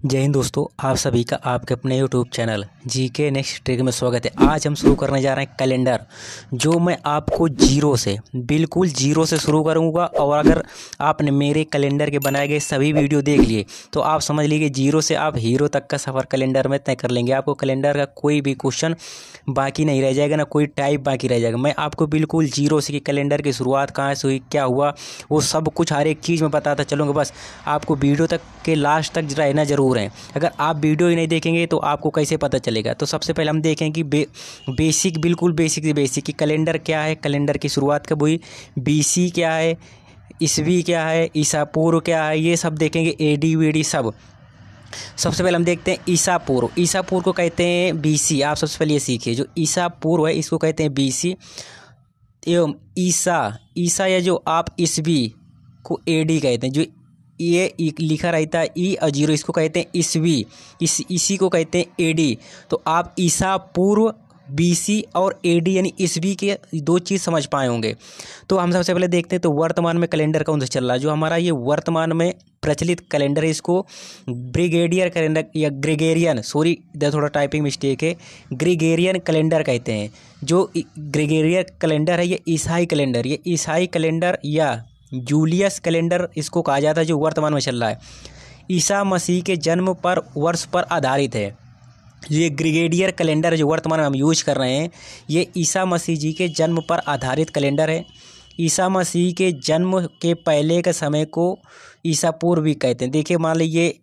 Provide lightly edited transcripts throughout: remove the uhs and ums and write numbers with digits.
जय हिंद दोस्तों, आप सभी का आपके अपने YouTube channel GK next trick में स्वागत है। आज हम शुरू करने जा रहे हैं कैलेंडर, जो मैं आपको बिल्कुल जीरो से शुरू करूंगा। और अगर आपने मेरे कैलेंडर के बनाए गए सभी वीडियो देख लिए तो आप समझ लीजिए जीरो से आप हीरो तक का सफ़र कैलेंडर में तय कर लेंगे। आपको कैलेंडर का कोई भी क्वेश्चन बाकी नहीं रह जाएगा, ना कोई टाइप बाकी रह जाएगा। मैं आपको बिल्कुल जीरो से कि कैलेंडर की शुरुआत कहाँ से हुई, क्या हुआ, वो सब कुछ हर एक चीज़ में बताता चलूँगा। बस आपको वीडियो तक के लास्ट तक रहना ज़रूर है। अगर आप वीडियो ही नहीं देखेंगे तो आपको कैसे पता चलेगा। तो सबसे पहले हम देखें कि बिल्कुल बेसिक से बेसिक कि कैलेंडर क्या है, कैलेंडर की शुरुआत कब हुई, बीसी क्या है, ईसवी क्या है, ईसा पूर्व क्या है, ये सब देखेंगे, एडी वीडी सब। सबसे पहले हम देखते हैं ईसा पूर्व। ईसा पूर्व को कहते हैं बीसी। आप सबसे पहले ये सीखिए, जो ईसा पूर्व है इसको कहते हैं बीसी एवं ईसा या जो आप ईसवी को एडी कहते हैं। जो ये लिखा रहता है ई और जीरो, इसको कहते हैं ईसवी, इसी को कहते हैं एडी। तो आप ईसा पूर्व, बीसी और एडी यानी ईसवी के दो चीज़ समझ पाए होंगे। तो हम सबसे पहले देखते हैं तो वर्तमान में कैलेंडर कौन सा चल रहा है। जो हमारा ये वर्तमान में प्रचलित कैलेंडर है इसको ब्रिगेडियर कैलेंडर या ग्रेगेरियन, सॉरी इधर थोड़ा टाइपिंग मिस्टेक है, ग्रेगेरियन कैलेंडर कहते हैं। जो ग्रेगेरियन कैलेंडर है ये ईसाई कैलेंडर या जूलियस कैलेंडर इसको कहा जाता है, जो वर्तमान में चल रहा है। ईसा मसीह के जन्म पर वर्ष पर आधारित है। ये ग्रेगेरियन कैलेंडर जो वर्तमान में हम यूज कर रहे हैं, ये ईसा मसीह जी के जन्म पर आधारित कैलेंडर है। ईसा मसीह के जन्म के पहले के समय को ईसा पूर्व भी कहते हैं। देखिए, मान लीजिए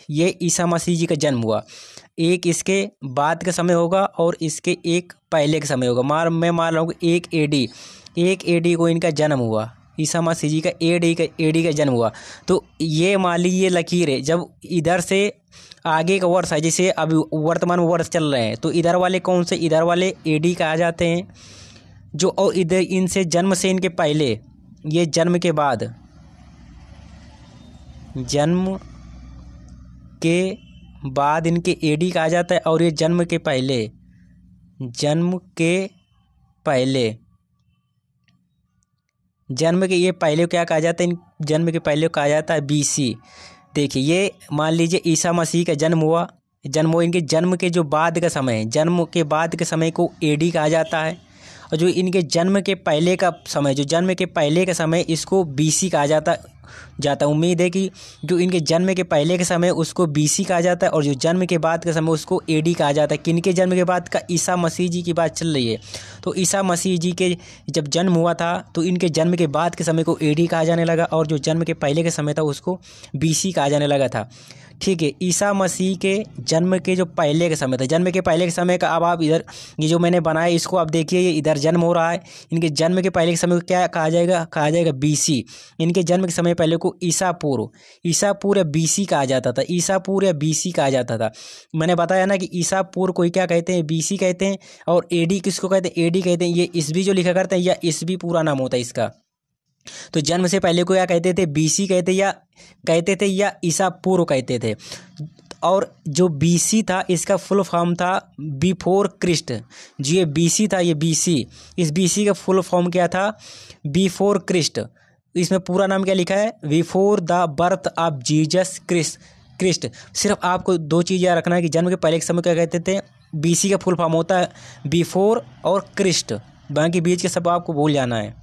ये ईसा मसीह जी का जन्म हुआ, एक इसके बाद का समय होगा और इसके एक पहले का समय होगा। मैं मान रहा हूँ कि एक एडी को इनका जन्म हुआ, ईसा मसीह जी का एडी का जन्म हुआ। तो ये मान लीजिए ये लकीर है, जब इधर से आगे का वर्ष है, जैसे अभी वर्तमान में वर्ष चल रहे हैं, तो इधर वाले कौन से, इधर वाले एडी कहा जाते हैं। जो और इधर इनसे जन्म से इनके पहले, ये जन्म के बाद इनके एडी कहा जाता है। और ये जन्म के पहले क्या कहा जाता है, इन जन्म के पहले कहा जाता है बीसी। देखिए, ये मान लीजिए ईसा मसीह का जन्म हुआ, इनके जन्म के जो बाद का समय है, जन्म के बाद के समय को एडी कहा जाता है। और जो इनके जन्म के पहले का समय इसको बीसी कहा जाता। उम्मीद है कि जो इनके जन्म के पहले के समय उसको बीसी कहा जाता है और जो जन्म के बाद का समय उसको एडी कहा जाता है। किनके जन्म के बाद का, ईसा मसीह जी की बात चल रही है। तो ईसा मसीह जी के जब जन्म हुआ था तो इनके जन्म के बाद के समय को एडी कहा जाने लगा और जो जन्म के पहले के समय था उसको बीसी कहा जाने लगा था। ठीक है, ईसा मसीह के जन्म के जो पहले के समय था, जन्म के पहले के समय का, अब आप इधर ये जो मैंने बनाया इसको आप देखिए, ये इधर जन्म हो रहा है। इनके जन्म के पहले के समय को क्या कहा जाएगा बीसी। इनके जन्म के समय पहले को ईसा पूर्व या बीसी कहा जाता था। ईसा पूर्व या बीसी कहा जाता था। मैंने बताया ना कि ईसा पूर्व को क्या कहते हैं, बीसी कहते हैं। और एडी किसको कहते हैं, एडी कहते हैं। ये ईसवी जो लिखा करते हैं या ईसवी पूरा नाम होता है इसका। तो जन्म से पहले को क्या कहते थे, बीसी कहते थे या ईसा पूर्व कहते थे। और जो बीसी था इसका फुल फॉर्म था बिफोर क्रिस्ट। जो ये बीसी था, ये बीसी, इस बीसी का फुल फॉर्म क्या था, बिफोर क्रिस्ट। इसमें पूरा नाम क्या लिखा है, before the birth of Jesus Christ. सिर्फ आपको दो चीज़ याद रखना है कि जन्म के पहले के समय क्या कहते थे, बीसी का फुल फॉर्म होता है बिफोर और क्रिस्ट। बाकी बीच के सब आपको भूल जाना है।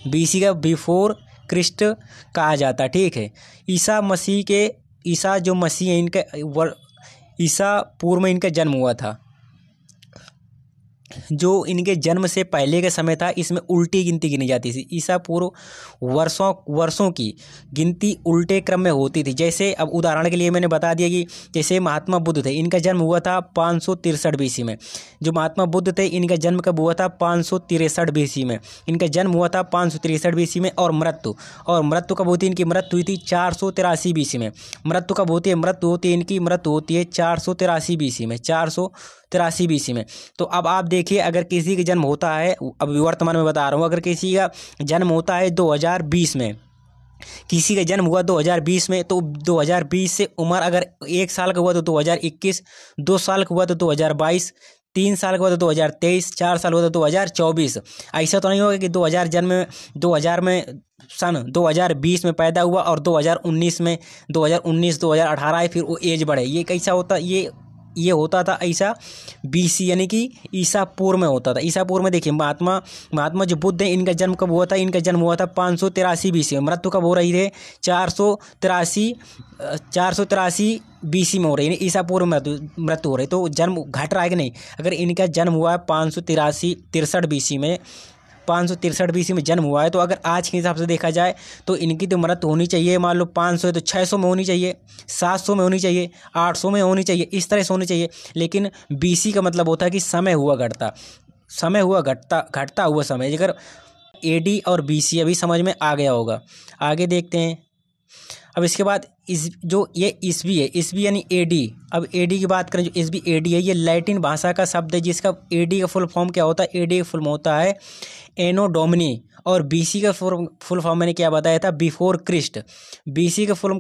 बीसी का बिफोर क्रिस्ट कहा जाता। ठीक है, ईसा जो मसीह है इनका ईसा पूर्व में इनका जन्म हुआ था। जो इनके जन्म से पहले का समय था इसमें उल्टी गिनती गिनी जाती थी। ईसा पूर्व वर्षों की गिनती उल्टे क्रम में होती थी। जैसे अब उदाहरण के लिए मैंने बता दिया कि जैसे महात्मा बुद्ध थे, इनका जन्म हुआ था 563 बीसी में। जो महात्मा बुद्ध थे इनका जन्म कब हुआ था, 563 बीसी में। इनका जन्म हुआ था 563 बीसी में। और मृत्यु कब होती है, इनकी मृत्यु हुई थी 483 बीसी में। मृत्यु कब होती है, मृत्यु होती है 483 बीसी में, 483 बीसी में। तो अब आप देखिए, अगर किसी का जन्म होता है, अब वर्तमान में बता रहा हूँ, अगर किसी का जन्म होता है 2020 में, किसी का जन्म हुआ 2020 में, तो 2020 से उम्र अगर 1 साल का हुआ तो 2021, 2 साल का हुआ तो 2022, 3 साल के बाद 2023, 4 साल बाद 2024। ऐसा तो नहीं होगा कि 2000 में सन 2020 में पैदा हुआ और 2019 में 2018 आए फिर वो एज बढ़े। ये कैसा होता, ये होता था ऐसा BC यानी कि ईसा पूर्व में होता था। ईसा पूर्व में देखिए महात्मा जो बुद्ध है, इनका जन्म कब हुआ था? इनका जन्म हुआ था 583 BC में। मृत्यु कब हो रही है? 483 BC में हो रही है, ईसा पूर्व में मृत्यु हो रही है। तो जन्म घट रहा है कि नहीं? अगर इनका जन्म हुआ है 563 BC में, 563 BC में जन्म हुआ है, तो अगर आज के हिसाब से देखा जाए तो इनकी तो मृत्यु होनी चाहिए, मान लो 500 है तो 600 में होनी चाहिए, 700 में होनी चाहिए, 800 में होनी चाहिए, इस तरह से होनी चाहिए। लेकिन BC का मतलब होता है कि समय हुआ घटता हुआ समय। अगर AD और BC अभी समझ में आ गया होगा। आगे देखते हैं। अब इसके बाद ये ईस्वी है, ईस्वी यानी AD। अब AD की बात करें, जो ईस्वी AD है, ये लैटिन भाषा का शब्द है जिसका AD का फुल फॉर्म क्या होता है? AD का फुल होता है एनो डोमिनी। और BC का फुल फॉर्म मैंने क्या बताया था? Before Christ. BC का फुल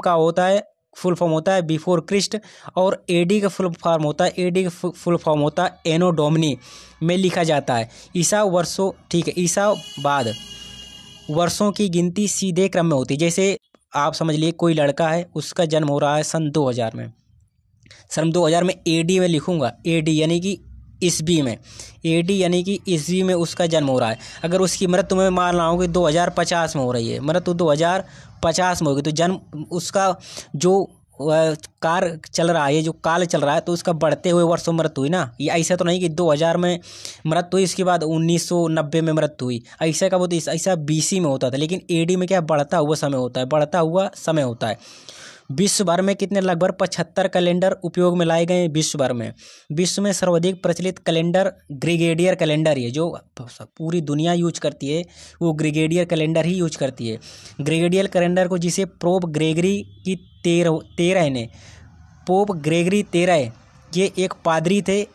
फॉर्म होता है बिफोर क्रिस्ट, और AD का फुल फॉर्म होता है एनो डोमिनी में लिखा जाता है। ईसा वर्षों, ठीक है, ईसा बाद वर्षों की गिनती सीधे क्रम में होती है। जैसे आप समझ लिए कोई लड़का है, उसका जन्म हो रहा है सन 2000 में, सन 2000 में AD में लिखूंगा, AD यानी कि ईस्वी में, AD यानी कि ईस्वी में उसका जन्म हो रहा है। अगर उसकी मृत्यु में मान रहा हूँ कि 2050 में हो रही है, मृत्यु 2050 में होगी, तो जन्म उसका जो कार चल रहा है, जो काल चल रहा है, तो उसका बढ़ते हुए वर्षों मृत्यु हुई ना। ये ऐसा तो नहीं कि 2000 में मृत्यु हुई, इसके बाद 1990 में मृत्यु हुई, ऐसा का बहुत ऐसा BC में होता था। लेकिन AD में क्या बढ़ता हुआ समय होता है। विश्व भर में कितने? लगभग 75 कैलेंडर उपयोग में लाए गए विश्व भर में। विश्व में सर्वाधिक प्रचलित कैलेंडर ग्रेगोरियन कैलेंडर है, जो पूरी दुनिया यूज करती है, वो ग्रेगोरियन कैलेंडर ही यूज करती है। ग्रेगोरियन कैलेंडर को, जिसे पोप ग्रेगरी की 13 ने, पोप ग्रेगरी 13 ये एक पादरी थे,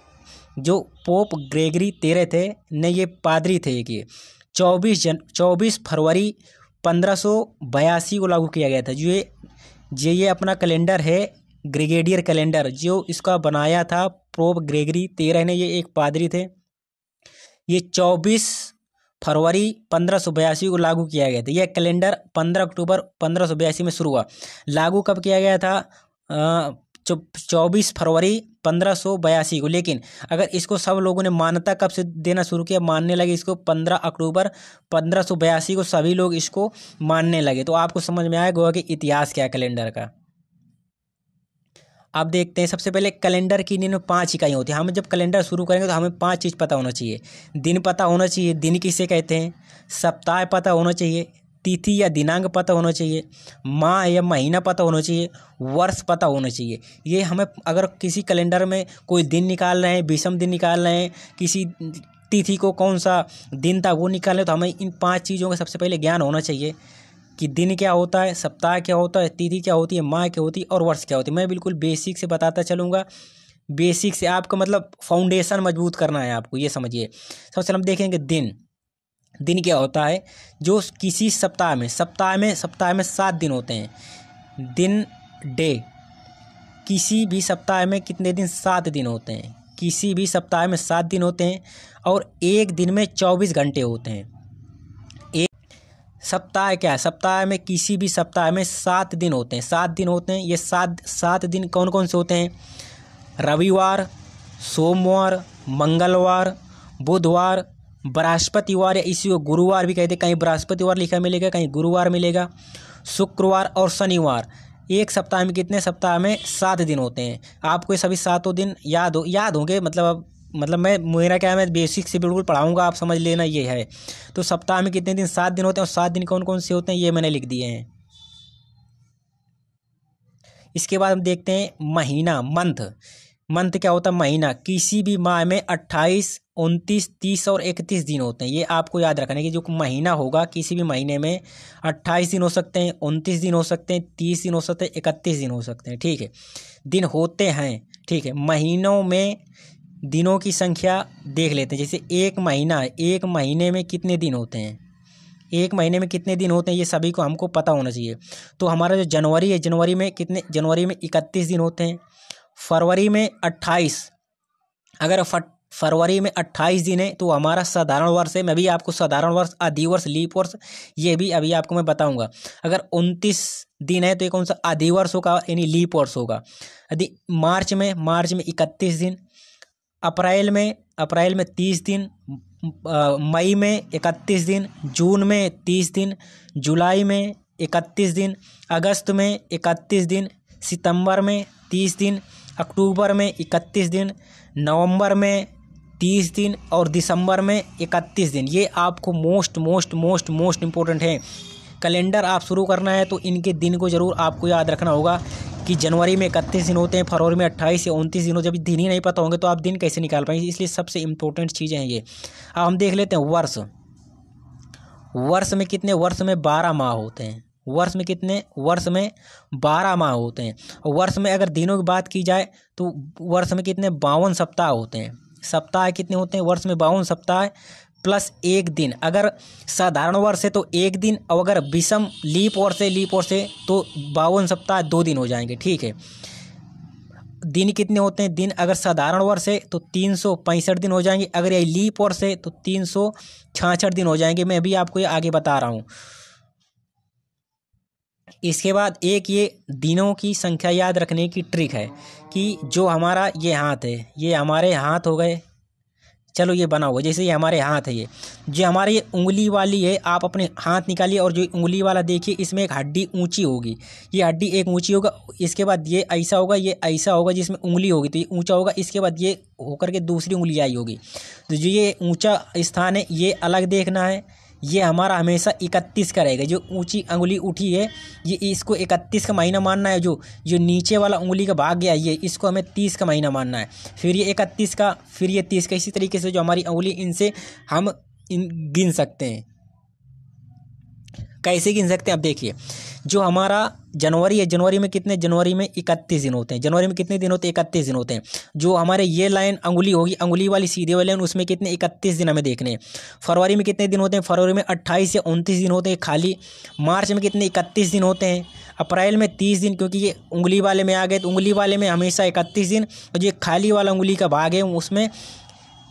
जो पोप ग्रेगरी 13 थे ने, ये पादरी थे कि 24 फरवरी 1582 को लागू किया गया था। ये अपना कैलेंडर है ग्रेगोरियन कैलेंडर, जो इसका बनाया था पोप ग्रेगरी 13 ने, ये एक पादरी थे। ये 24 फरवरी 1582 को लागू किया गया था। यह कैलेंडर 15 अक्टूबर 1582 में शुरू हुआ। लागू कब किया गया था? 24 फरवरी 1582 को। लेकिन अगर इसको सब लोगों ने मान्यता कब से देना शुरू किया, मानने लगे इसको 15 अक्टूबर 1582 को सभी लोग इसको मानने लगे। तो आपको समझ में आएगा कि इतिहास क्या है कैलेंडर का। अब देखते हैं। सबसे पहले कैलेंडर की इन्हें 5 इकाइयाँ होती हैं। हम जब कैलेंडर शुरू करेंगे तो हमें 5 चीज़ पता होना चाहिए। दिन पता होना चाहिए, दिन किसे कहते हैं। सप्ताह पता होना चाहिए, तिथि या दिनांक पता होना चाहिए, माह या महीना पता होना चाहिए, वर्ष पता होना चाहिए। ये हमें, अगर किसी कैलेंडर में कोई दिन निकाल रहे हैं, विषम दिन निकाल रहे हैं, किसी तिथि को कौन सा दिन था वो निकाल रहे हैं, तो हमें इन 5 चीज़ों का सबसे पहले ज्ञान होना चाहिए कि दिन क्या होता है, सप्ताह क्या होता है, तिथि क्या होती है, माह क्या होती है और वर्ष क्या होती है। मैं बिल्कुल बेसिक से बताता चलूँगा। बेसिक से आपका मतलब फाउंडेशन मजबूत करना है आपको, ये समझिए। सबसे हम देखेंगे दिन क्या होता है। जो किसी सप्ताह में 7 दिन होते हैं। दिन डे, किसी भी सप्ताह में कितने दिन? 7 दिन होते हैं। किसी भी सप्ताह में 7 दिन होते हैं और एक दिन में 24 घंटे होते हैं। सप्ताह क्या है? सप्ताह में, किसी भी सप्ताह में 7 दिन होते हैं। 7 दिन होते हैं। ये 7 दिन कौन कौन से होते हैं? रविवार, सोमवार, मंगलवार, बुधवार, बृहस्पतिवार, या इसी को गुरुवार भी कहते हैं। कहीं बृहस्पतिवार लिखा मिलेगा, कहीं गुरुवार मिलेगा, शुक्रवार और शनिवार। एक सप्ताह में कितने? सप्ताह में 7 दिन होते हैं। आपको ये सभी 7 दिन याद होंगे। मतलब मेरा क्या है, मैं बेसिक से बिल्कुल पढ़ाऊंगा, आप समझ लेना ये है। तो सप्ताह में कितने दिन? 7 दिन होते हैं। और 7 दिन कौन कौन से होते हैं ये मैंने लिख दिए हैं। इसके बाद हम देखते हैं महीना, मंथ क्या होता है? महीना। किसी भी माह में 28, 29, 30 और 31 दिन होते हैं। ये आपको याद रखना है कि जो महीना होगा, किसी भी महीने में 28 दिन हो सकते हैं, 29 दिन हो सकते हैं, 30 दिन हो सकते हैं, 31 दिन हो सकते हैं। ठीक है, दिन होते हैं। ठीक है, महीनों में दिनों की संख्या देख लेते हैं। जैसे एक महीना है, एक महीने में कितने दिन होते हैं? एक महीने में कितने दिन होते हैं ये सभी को हमको पता होना चाहिए। तो हमारा जो जनवरी है, जनवरी में 31 दिन होते हैं। फरवरी में 28। अगर फरवरी में 28 दिन है तो हमारा साधारण वर्ष है। मैं भी आपको साधारण वर्ष, अधिवर्ष, लीप वर्ष ये भी अभी आपको मैं बताऊंगा। अगर 29 दिन है तो ये कौन सा अधिवर्ष होगा यानी लीप वर्ष होगा। यदि मार्च में 31 दिन, अप्रैल में 30 दिन, मई में 31 दिन, जून में 30 दिन, जुलाई में 31 दिन, अगस्त में 31 दिन, सितंबर में 30 दिन, अक्टूबर में 31 दिन, नवंबर में 30 दिन और दिसंबर में 31 दिन। ये आपको मोस्ट इम्पोर्टेंट है। कैलेंडर आप शुरू करना है तो इनके दिन को ज़रूर आपको याद रखना होगा कि जनवरी में 31 दिन होते हैं, फरवरी में 28 या 29 दिन हो। जब दिन ही नहीं पता होंगे तो आप दिन कैसे निकाल पाएंगे, इसलिए सबसे इम्पोर्टेंट चीज़ें हैं ये। अब हम देख लेते हैं वर्ष में कितने, वर्ष में 12 माह होते हैं। वर्ष में कितने, वर्ष में 12 माह होते हैं। और वर्ष में अगर दिनों की बात की जाए तो वर्ष में कितने, 52 सप्ताह होते हैं। सप्ताह कितने होते हैं वर्ष में, 52 सप्ताह प्लस 1 दिन। अगर साधारण वर्ष है तो 1 दिन, और अगर विषम लीप वर्ष है तो 52 सप्ताह 2 दिन हो जाएंगे। ठीक है, दिन कितने होते हैं, दिन अगर साधारण वर्ष है तो 365 दिन हो जाएंगे, अगर ये लीप वर्ष है तो 366 दिन हो जाएंगे। मैं भी आपको ये आगे बता रहा हूँ। इसके बाद एक ये दिनों की संख्या याद रखने की ट्रिक है कि जो हमारा ये हाथ है, ये हमारे हाथ हो गए, चलो ये बना हुआ, जैसे ये हमारे हाथ है, ये जो हमारे ये उंगली वाली है, आप अपने हाथ निकालिए और जो उंगली वाला देखिए इसमें एक हड्डी ऊंची होगी, ये हड्डी एक ऊंची होगा। इसके बाद ये ऐसा होगा, ये ऐसा होगा जिसमें उंगली होगी तो ये ऊंचा होगा। इसके बाद ये होकर के दूसरी उंगली आई होगी, तो जो ये ऊंचा स्थान है ये अलग देखना है। ये हमारा हमेशा 31 का रहेगा। जो ऊंची उंगली उठी है ये, इसको 31 का महीना मानना है। जो नीचे वाला उंगली का भाग गया ये, इसको हमें 30 का महीना मानना है। फिर ये 31 का, फिर ये 30 का। इसी तरीके से जो हमारी उंगली, इनसे हम गिन सकते हैं। कैसे गिन सकते हैं, अब देखिए जो हमारा जनवरी है, जनवरी में कितने, जनवरी में 31 दिन होते हैं। जनवरी में कितने दिन होते हैं, 31 दिन होते हैं। जो हमारे ये लाइन अंगुली होगी, अंगुली वाली सीधे वाली लाइन, उसमें कितने, 31 दिन हमें देखने हैं। फरवरी में कितने दिन होते हैं, फरवरी में 28 या 29 दिन होते हैं खाली। मार्च में कितने, 31 दिन होते हैं। अप्रैल में 30 दिन, क्योंकि ये उंगली वाले में आ गए तो उंगली वाले में हमेशा 31 दिन, और जो खाली वाला उंगली का भाग है उसमें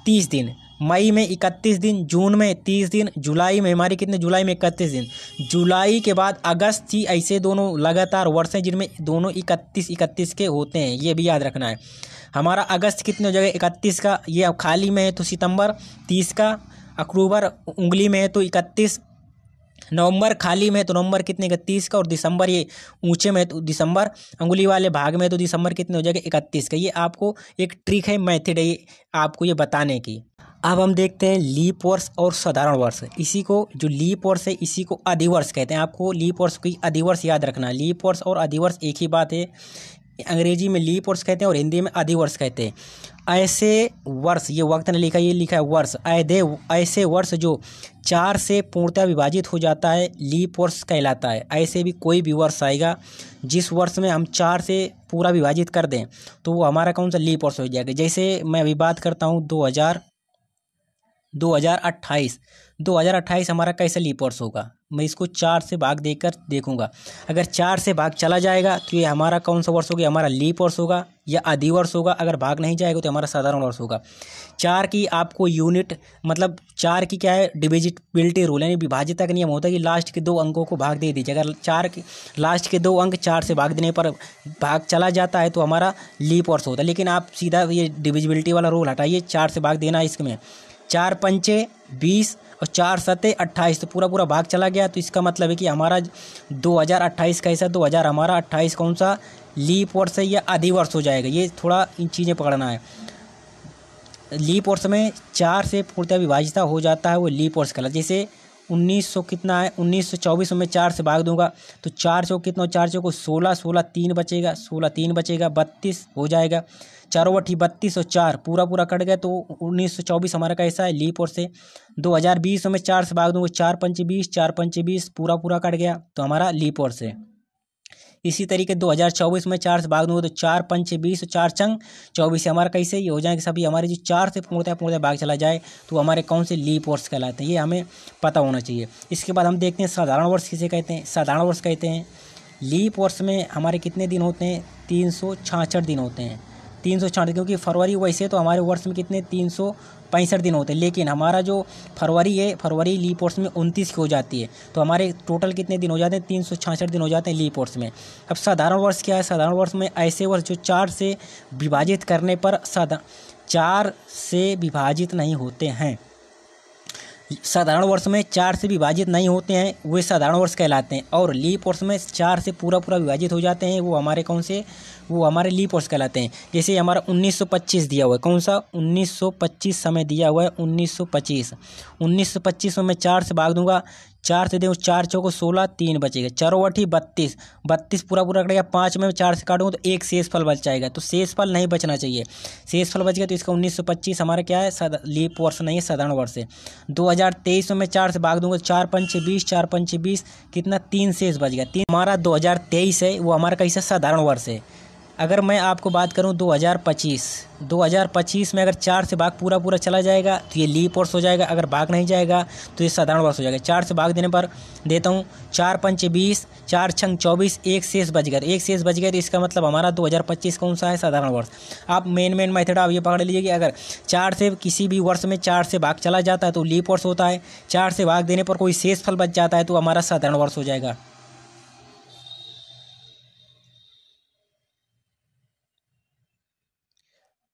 30 दिन। मई में 31 दिन, जून में 30 दिन, जुलाई में हमारे कितने, जुलाई में 31 दिन। जुलाई के बाद अगस्त ही, ऐसे दोनों लगातार वर्ष हैं जिनमें दोनों 31 के होते हैं, ये भी याद रखना है। हमारा अगस्त कितने हो जाएगा, 31 का। ये खाली में है तो सितंबर 30 का, अक्टूबर उंगली में है तो 31, नवंबर खाली में है तो नवंबर कितने का, 30 का, और दिसंबर ये ऊंचे में है तो दिसंबर अंगुली वाले भाग में है तो दिसंबर कितने हो जाएगा, 31 का। ये आपको एक ट्रिक है, मेथड है ये आपको ये बताने की। अब हम देखते हैं लीप वर्ष और साधारण वर्ष। इसी को, जो लीप वर्ष है इसी को अधिवर्ष कहते हैं। आपको लीप वर्ष की अधिवर्ष याद रखना है। लीप वर्ष और अधिवर्ष एक ही बात है। अंग्रेजी में लीप वर्ष कहते हैं और हिंदी में अधिवर्ष कहते हैं। ऐसे वर्ष, ये वक्त ने लिखा, ये लिखा है वर्ष, ऐसे वर्ष जो 4 से पूर्णतः विभाजित हो जाता है लीप वर्ष कहलाता है। ऐसे भी कोई भी वर्ष आएगा जिस वर्ष में हम 4 से पूरा विभाजित कर दें तो वो हमारा कौन सा लीप वर्ष हो जाएगा। जैसे मैं अभी बात करता हूँ 2028 हमारा कैसा लीप वर्ष होगा। मैं इसको 4 से भाग देकर देखूंगा। अगर 4 से भाग चला जाएगा तो ये हमारा कौन सा वर्ष होगा, हमारा लीप वर्ष होगा या अधिवर्ष होगा। अगर भाग नहीं जाएगा तो हमारा साधारण वर्ष होगा। 4 की आपको यूनिट, मतलब 4 की क्या है, डिविजिबिलिटी रूल, यानी विभाज्यता का नियम होता है कि लास्ट के 2 अंकों को भाग दे दीजिए। अगर 4 के लास्ट के 2 अंक 4 से भाग देने पर भाग चला जाता है तो हमारा लीप वर्ष होता है। लेकिन आप सीधा ये डिविजिबिलिटी वाला रूल हटाइए, 4 से भाग देना है इसमें। 4 पंचे 20 और 4 सते 28, तो पूरा भाग चला गया। तो इसका मतलब है कि हमारा 2028 कैसा, 2028 कौन सा लीप वर्ष है या अधिवर्ष हो जाएगा। ये थोड़ा इन चीज़ें पकड़ना है। लीप वर्ष में 4 से पूर्णतः विभाजित हो जाता है वो लीप वर्ष कहलाता है। जैसे 1900 कितना है, 1924 में 4 से भाग दूंगा तो 4 चौक कितना, 4 चौक 16, 16 3 बचेगा, 16 3 बचेगा, 32 हो जाएगा। 4 बटी 32 और 4 पूरा कट गया तो 1924 हमारा कैसा है, लीप वर्ष से। 2020 में 4 से भाग दूंगा, 4 पंचे 20, 4 पंचे 20 पूरा कट गया तो हमारा लीप वर्ष है। इसी तरीके 2024 में 4 से भाग दूंगा तो 4 पंचे 20 और 4 चंग 24 हमारा कैसे ये हो जाएंगे सभी हमारे। जो 4 से पूर्णतः भाग चला जाए तो हमारे कौन से लीप वर्ष कहलाते हैं, ये हमें पता होना चाहिए। इसके बाद हम देखते हैं साधारण वर्ष किसे कहते हैं। साधारण वर्ष कहते हैं लीप वर्ष में हमारे कितने दिन होते हैं, 366 दिन होते हैं। 366, क्योंकि फरवरी वैसे तो हमारे वर्ष में कितने 365 दिन होते हैं, लेकिन हमारा जो फरवरी है, फरवरी लीप वर्ष में 29 की हो जाती है, तो हमारे टोटल कितने दिन हो जाते हैं 366 दिन हो जाते हैं लीप वर्ष में। अब साधारण वर्ष क्या है? साधारण वर्ष में ऐसे वर्ष जो 4 से विभाजित करने पर 4 से विभाजित नहीं होते हैं। साधारण वर्ष में 4 से विभाजित नहीं होते हैं, वे साधारण वर्ष कहलाते हैं। और लीप वर्ष में 4 से पूरा विभाजित हो जाते हैं, वो हमारे कौन से? वो हमारे लीप वर्ष कहलाते हैं। जैसे हमारा 1925 दिया हुआ है, कौन सा? 1925 समय दिया हुआ है, 1925 में मैं 4 से भाग दूंगा, 4 से दूँ 4 चौको 16, 3 बचेगा, 4 32, 32 पूरा कटेगा, 5 में 4 से काटूंगा तो एक शेष फल बच जाएगा, तो शेष फल नहीं बचना चाहिए, शेष फल बच गया, तो इसका 1925 हमारा क्या है? लीप वर्ष नहीं है, साधारण वर्ष है। 2023 में मैं 4 से भाग दूंगा, 4 पंचे 20, 4 पंचे 20, कितना 3 शेष बच गया, 3 हमारा 2023 है, वो हमारा कैसा? साधारण वर्ष है। अगर मैं आपको बात करूं 2025 में अगर 4 से भाग पूरा चला जाएगा तो ये लीप वर्ष हो जाएगा, अगर भाग नहीं जाएगा तो ये साधारण वर्ष हो जाएगा। 4 से भाग देने पर देता हूं 4 पंचे 20, 4 छंग 24, एक शेष बच गया, तो इसका मतलब हमारा 2025 कौन सा है? साधारण वर्ष। आप मेन मेथड आप ये पकड़ लीजिए कि अगर 4 से किसी भी वर्ष में 4 से भाग चला जाता है तो लीप वर्ष होता है, 4 से भाग देने पर कोई शेष फल बच जाता है तो हमारा साधारण वर्ष हो जाएगा।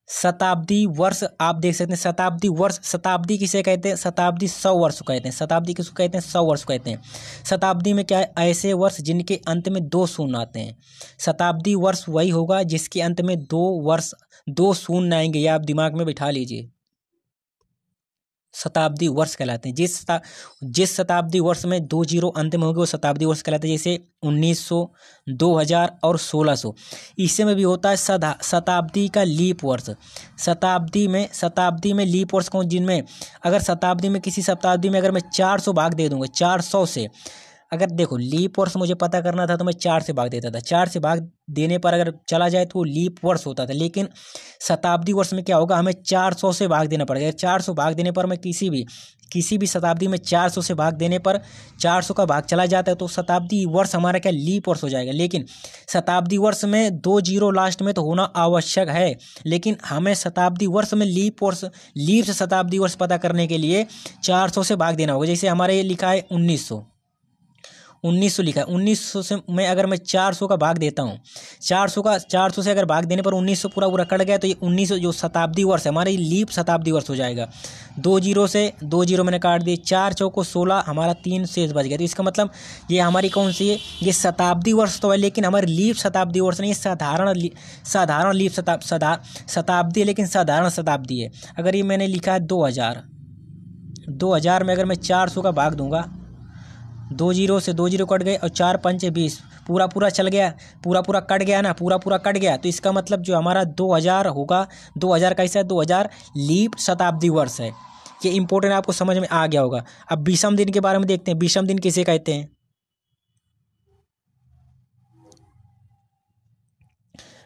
शताब्दी वर्ष आप देख सकते हैं, शताब्दी वर्ष, शताब्दी किसे कहते हैं? शताब्दी 100 वर्ष को कहते हैं, शताब्दी किसको कहते हैं? 100 वर्ष को कहते हैं। शताब्दी में क्या है? ऐसे वर्ष जिनके अंत में 2 शून्य आते हैं। शताब्दी वर्ष वही होगा जिसके अंत में 2 शून्य आएंगे, ये आप दिमाग में बिठा लीजिए, शताब्दी वर्ष कहलाते हैं। जिस शताब्दी वर्ष में 2 जीरो अंत में होंगे वो शताब्दी वर्ष कहलाते हैं, जैसे 1900, 2000 और 1600। इससे में भी होता है शताब्दी का लीप वर्ष। शताब्दी में लीप वर्ष कौन? जिनमें अगर शताब्दी में किसी शताब्दी में अगर मैं 400 भाग दे दूंगा, 400 से, अगर देखो लीप वर्ष मुझे पता करना था तो मैं 4 से भाग देता था, 4 से भाग देने पर अगर चला जाए तो वो लीप वर्ष होता था। लेकिन शताब्दी वर्ष में क्या होगा? हमें 400 से भाग देना पड़ेगा। 400 भाग देने पर मैं किसी भी शताब्दी में 400 से भाग देने पर 400 का भाग चला जाता है तो शताब्दी वर्ष हमारा क्या? लीप वर्ष हो जाएगा। लेकिन शताब्दी वर्ष में 2 जीरो लास्ट में तो होना आवश्यक है, लेकिन हमें शताब्दी वर्ष में लीप से शताब्दी वर्ष पता करने के लिए 400 से भाग देना होगा। जैसे हमारे ये लिखा है 1900 लिखा है, 1900 से मैं अगर मैं 400 का भाग देता हूँ, 400 से अगर भाग देने पर 1900 पूरा कट गया तो ये 1900 जो शताब्दी वर्ष है हमारा, ये लीप शताब्दी वर्ष हो जाएगा। 2 जीरो मैंने काट दिए, 4 चौको 16, हमारा 3 शेष बच गया। तो इसका मतलब ये हमारी कौन सी है? ये शताब्दी वर्ष तो है, लेकिन हमारी लीप शताब्दी वर्ष नहीं, साधारण लीप शताब्दी, लेकिन साधारण शताब्दी है। अगर ये मैंने लिखा है 2000 में अगर मैं 400 का भाग दूंगा, 2 जीरो से 2 जीरो कट गए और 4 पंचे 20, पूरा चल गया, पूरा कट गया ना, पूरा कट गया, तो इसका मतलब जो हमारा 2000 होगा, 2000 कैसा है? 2000 लीप शताब्दी वर्ष है। ये इंपॉर्टेंट आपको समझ में आ गया होगा। अब विषम दिन के बारे में देखते हैं। विषम दिन किसे कहते हैं?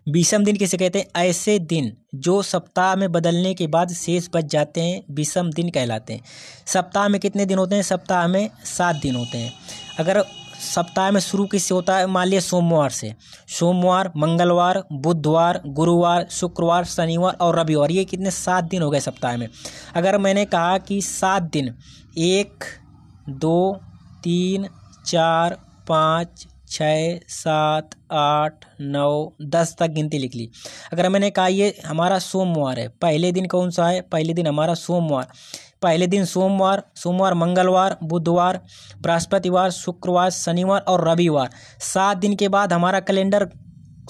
विषम दिन किसे कहते हैं? ऐसे दिन जो सप्ताह में बदलने के बाद शेष बच जाते हैं विषम दिन कहलाते हैं। सप्ताह में कितने दिन होते हैं? सप्ताह में 7 दिन होते हैं। अगर सप्ताह में शुरू किससे होता है? मान लिया सोमवार से, सोमवार, मंगलवार, बुधवार, गुरुवार, शुक्रवार, शनिवार और रविवार, ये कितने? 7 दिन हो गए सप्ताह में। अगर मैंने कहा कि 7 दिन, 1 2 3 4 5 6 7 8 9 10 तक गिनती लिख ली। अगर मैंने कहा ये हमारा सोमवार है, पहले दिन कौन सा है? पहले दिन हमारा सोमवार, पहले दिन सोमवार, मंगलवार, बुधवार, बृहस्पतिवार, शुक्रवार, शनिवार और रविवार। 7 दिन के बाद हमारा कैलेंडर,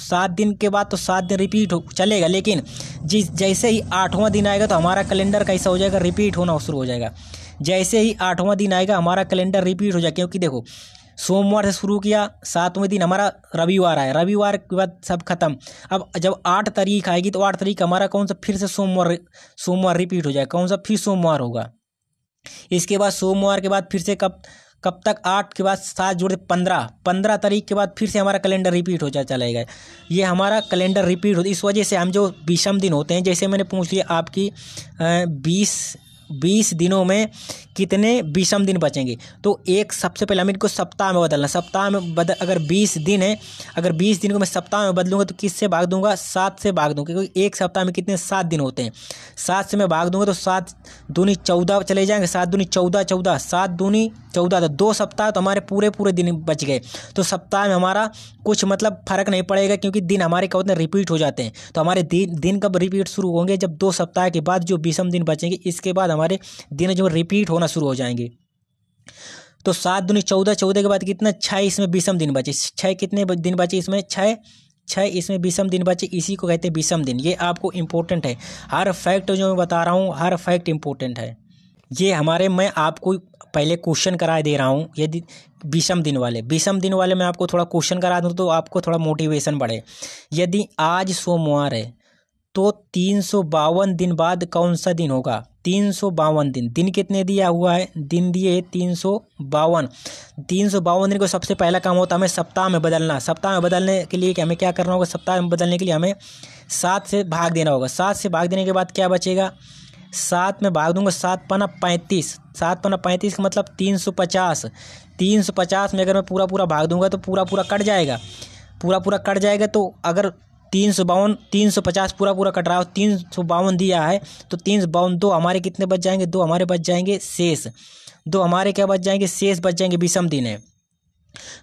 7 दिन के बाद तो 7 दिन रिपीट चलेगा, लेकिन जैसे ही 8वां दिन आएगा तो हमारा कैलेंडर कैसा हो जाएगा? रिपीट होना शुरू हो जाएगा। जैसे ही 8वां दिन आएगा हमारा कैलेंडर रिपीट हो जाएगा, क्योंकि देखो सोमवार से शुरू किया, 7वें दिन हमारा रविवार आया, रविवार के बाद सब खत्म। अब जब 8 तारीख आएगी तो 8 तारीख हमारा कौन सा? फिर से सोमवार रिपीट हो जाएगा। कौन सा? फिर सोमवार होगा। इसके बाद सोमवार के बाद फिर से कब तक? 8 के बाद 7 जोड़ 15 तारीख के बाद फिर से हमारा कैलेंडर रिपीट हो चलेगा। ये हमारा कैलेंडर रिपीट होता है। इस वजह से हम जो विषम दिन होते हैं, जैसे मैंने पूछ लिया आपकी 20 दिनों में कितने विषम दिन बचेंगे। तो एक सबसे पहले हमें इनको सप्ताह में बदलना। सप्ताह में अगर 20 दिन है, अगर 20 दिन को मैं सप्ताह में बदलूंगा तो किससे भाग दूंगा, 7 से भाग दूंगा, क्योंकि एक सप्ताह में कितने 7 दिन होते हैं। 7 से मैं भाग दूंगा तो 7 दूनी 14 चले जाएंगे, 7 दूनी 14, 14 7 दूनी 14, तो 2 सप्ताह तो हमारे पूरे दिन बच गए। तो सप्ताह में हमारा कुछ मतलब फर्क नहीं पड़ेगा, क्योंकि दिन हमारे क्या होते हैं, रिपीट हो जाते हैं। तो हमारे दिन कब रिपीट शुरू होंगे, जब 2 सप्ताह के बाद जो विषम दिन बचेंगे, इसके बाद हमारे दिन जो रिपीट होना शुरू हो जाएंगे। तो 7 दूनी 14, 14 के बाद कितना 6 इसमें विषम दिन बचे। 6 कितने दिन बचे इसमें, 6 इसमें विषम दिन बचे, इसी को कहते हैं विषम दिन। ये आपको इंपॉर्टेंट है, हर फैक्ट जो मैं बता रहा हूँ हर फैक्ट इंपॉर्टेंट है। ये हमारे, मैं आपको पहले क्वेश्चन करा दे रहा हूँ। यदि विषम दिन वाले मैं आपको थोड़ा क्वेश्चन करा दूँ तो आपको थोड़ा मोटिवेशन बढ़े। यदि आज सोमवार है तो 352 दिन बाद कौन सा दिन होगा। 352 दिन कितने दिया हुआ है, दिन दिए 352। 352 दिन को सबसे पहला काम होता है हमें सप्ताह में बदलना। सप्ताह में बदलने के लिए हमें क्या करना होगा, सप्ताह में बदलने के लिए हमें 7 से भाग देना होगा। 7 से भाग देने के बाद क्या बचेगा, 7 में भाग दूंगा, 7 पना 35, 7 पना 35 का मतलब 350। 350 में अगर मैं पूरा भाग दूंगा तो पूरा कट जाएगा, पूरा कट जाएगा। तो अगर 352 350 पूरा कट रहा हो, 352 दिया है तो 352 2 हमारे कितने बच जाएंगे, 2 हमारे बच जाएंगे शेष। 2 हमारे क्या बच जाएंगे, शेष बच जाएंगे, विषम दिन है।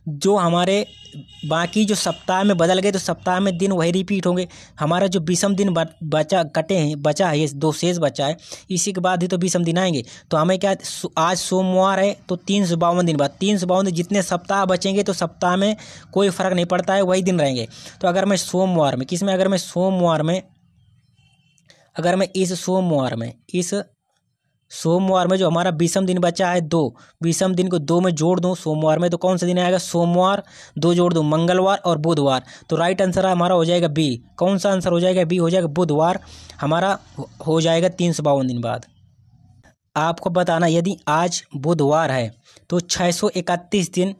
जो हमारे बाकी जो सप्ताह में बदल गए तो सप्ताह में दिन वही रिपीट होंगे। हमारा जो विषम दिन बचा है, ये 2 शेष बचा है, इसी के बाद ही तो विषम दिन आएंगे। तो हमें क्या, आज सोमवार है तो 352 दिन बाद, 352 जितने सप्ताह बचेंगे तो सप्ताह में कोई फर्क नहीं पड़ता है, वही दिन रहेंगे। तो अगर मैं सोमवार में अगर मैं इस सोमवार में जो हमारा विषम दिन बचा है 2, विषम दिन को 2 में जोड़ दूं सोमवार में, तो कौन सा दिन आएगा, सोमवार। 2 जोड़ दूं, मंगलवार और बुधवार। तो राइट आंसर हमारा हो जाएगा बी। कौन सा आंसर हो जाएगा, बी हो जाएगा, बुधवार हमारा हो जाएगा 352 दिन बाद। आपको बताना, यदि आज बुधवार है तो 631 दिन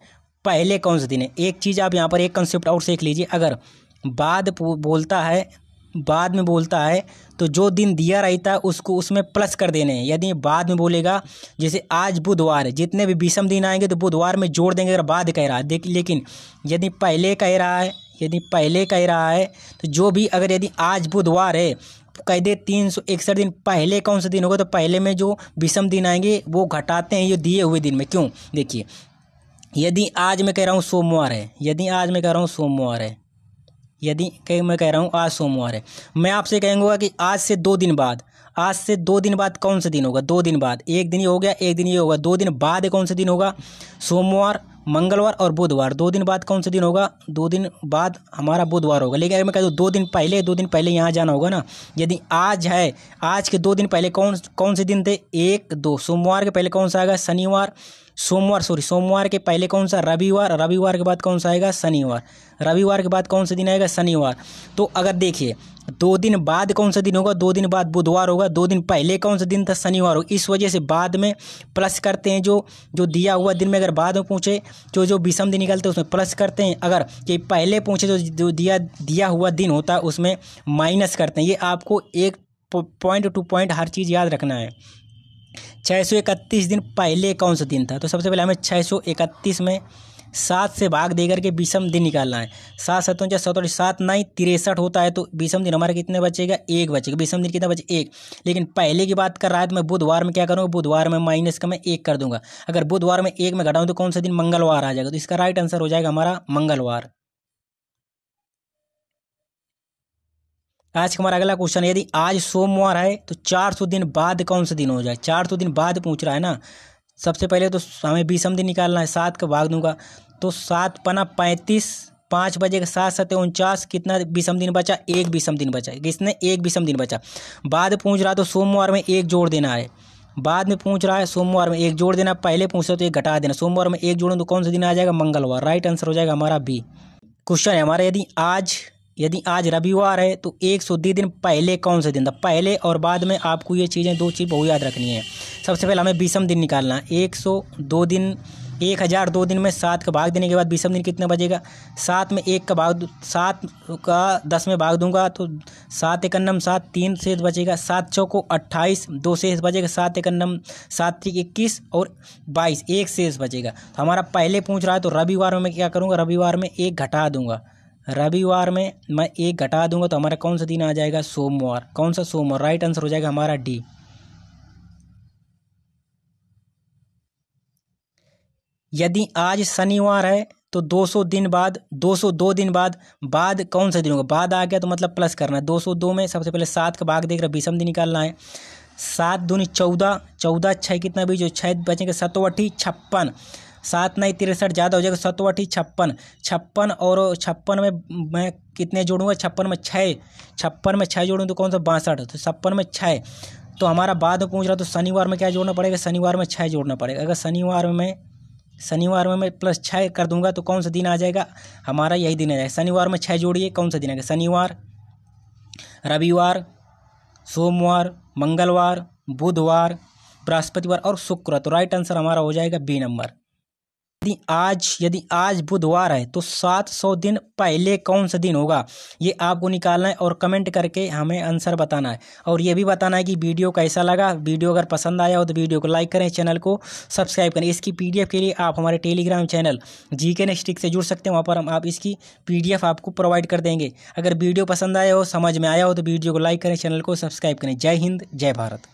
पहले कौन सा दिन है। एक चीज़ आप यहाँ पर एक कंसेप्ट और सीख लीजिए, अगर बाद में बोलता है तो जो दिन दिया रहता है उसको उसमें प्लस कर देने हैं। यदि बाद में बोलेगा, जैसे आज बुधवार है, जितने भी विषम दिन आएंगे तो बुधवार में जोड़ देंगे अगर बाद कह रहा है। लेकिन यदि पहले कह रहा है तो जो भी, अगर यदि आज बुधवार है तो कह दे 361 दिन पहले कौन सा दिन होगा, तो पहले में जो विषम दिन आएंगे वो घटाते हैं ये दिए हुए दिन में। क्यों, देखिए, यदि आज मैं कह रहा हूँ सोमवार है, आज सोमवार है, मैं आपसे कहूँगा कि आज से 2 दिन बाद कौन सा दिन होगा। 2 दिन बाद, एक दिन ये हो गया, एक दिन ये होगा, 2 दिन बाद कौन सा दिन होगा, सोमवार, मंगलवार और बुधवार। 2 दिन बाद कौन सा दिन होगा, 2 दिन बाद हमारा बुधवार होगा। लेकिन अगर मैं कह दूँ 2 दिन पहले यहाँ जाना होगा ना। यदि आज है, आज के 2 दिन पहले कौन से दिन थे, 1 2, सोमवार के पहले कौन सा आएगा, शनिवार। सोमवार के पहले कौन सा, रविवार के बाद कौन सा आएगा, शनिवार। रविवार के बाद कौन सा दिन आएगा, शनिवार। तो अगर देखिए 2 दिन बाद कौन सा दिन होगा, 2 दिन बाद बुधवार होगा, 2 दिन पहले कौन सा दिन था, शनिवार होगा। इस वजह से बाद में प्लस करते हैं, जो दिया हुआ दिन में अगर बाद में पूछे जो विषम दिन निकलते हैं उसमें प्लस करते हैं। अगर ये पहले पूछे तो जो दिया हुआ दिन होता है उसमें माइनस करते हैं। ये आपको एक पॉइंट टू पॉइंट हर चीज़ याद रखना है। 631 दिन पहले कौन सा दिन था, तो सबसे पहले हमें 631 में 7 से भाग देकर के विषम दिन निकालना है। 7 7 7 9 63 होता है, तो विषम दिन हमारा कितने बचेगा, 1 बचेगा। विषम दिन कितना बचे, 1। लेकिन पहले की बात कर रहा है तो मैं बुधवार में क्या करूँगा, बुधवार में माइनस का मैं 1 कर दूंगा। अगर बुधवार में 1 में घटाऊँ तो कौन सा दिन, मंगलवार आ जाएगा। तो इसका राइट आंसर हो जाएगा हमारा मंगलवार। आज का हमारा अगला क्वेश्चन है, यदि आज सोमवार है तो 400 दिन बाद कौन सा दिन हो जाए। 400 दिन बाद पूछ रहा है ना। सबसे पहले तो हमें विषम दिन निकालना है, 7 का भाग दूंगा तो 7 पना 35, 5 बजेगा, 7 7 49, कितना विषम दिन बचा, 1 विषम दिन बचा। किसने, 1 विषम दिन बचा। बाद पूछ रहा तो सोमवार में 1 जोड़ देना है। बाद में पूछ रहा है सोमवार में 1 जोड़ देना, पहले पूछ रहा तो 1 घटा देना। सोमवार में 1 जोड़ो तो कौन सा दिन आ जाएगा, मंगलवार। राइट आंसर हो जाएगा हमारा बी। क्वेश्चन है हमारा, यदि आज रविवार है तो 102 दिन पहले कौन सा दिन था। पहले और बाद में आपको ये चीज़ें 2 चीज़ बहुत याद रखनी है। सबसे पहले हमें विषम दिन निकालना है। 102 दिन 1000 2 दिन में 7 का भाग देने के बाद 20वें दिन कितना बचेगा। 7 में 1 का भाग 7 का 10 में भाग दूंगा तो 7 एकन्नम 7 3 शेष बचेगा। 7 चौको 28 2 शेष बचेगा। 7 एकन्नम 7 3 21 और 22 1 शेष बचेगा। तो हमारा पहले पूछ रहा है तो रविवार में मैं क्या करूँगा, रविवार में 1 घटा दूंगा। रविवार में मैं 1 घटा दूंगा तो हमारा कौन सा दिन आ जाएगा, सोमवार। कौन सा, सोमवार। राइट आंसर हो जाएगा हमारा डी। यदि आज शनिवार है तो 202 दिन बाद कौन सा दिन होगा। बाद आ गया तो मतलब प्लस करना है। 202 में सबसे पहले 7 का भाग देख रहे, 20वें दिन निकालना है। 7 दूनी 14, 14 6 कितना भी जो 6 बचेंगे 7 8 56, 7 9 63 ज़्यादा हो जाएगा। 7 8 56, 56 और 56 में मैं कितने जोड़ूंगा, 56 में 6, 56 में 6 जोड़ूँ तो कौन सा 62, तो 56 में 6। तो हमारा बाद में पूछ रहा तो शनिवार में क्या जोड़ना पड़ेगा, शनिवार में 6 जोड़ना पड़ेगा। अगर शनिवार में मैं प्लस 6 कर दूंगा तो कौन सा दिन आ जाएगा, हमारा यही दिन आ जाएगा। शनिवार में 6 जोड़िए, कौन सा दिन आएगा, शनिवार, रविवार, सोमवार, मंगलवार, बुधवार, बृहस्पतिवार और शुक्र। तो राइट आंसर हमारा हो जाएगा बी नंबर। यदि आज बुधवार है तो 700 दिन पहले कौन सा दिन होगा, ये आपको निकालना है और कमेंट करके हमें आंसर बताना है। और ये भी बताना है कि वीडियो कैसा लगा। वीडियो अगर पसंद आया हो तो वीडियो को लाइक करें, चैनल को सब्सक्राइब करें। इसकी PDF के लिए आप हमारे Telegram channel GK next trick से जुड़ सकते हैं। वहाँ पर हम आप इसकी PDF आपको प्रोवाइड कर देंगे। अगर वीडियो पसंद आया हो, समझ में आया हो तो वीडियो को लाइक करें, चैनल को सब्सक्राइब करें। जय हिंद, जय भारत।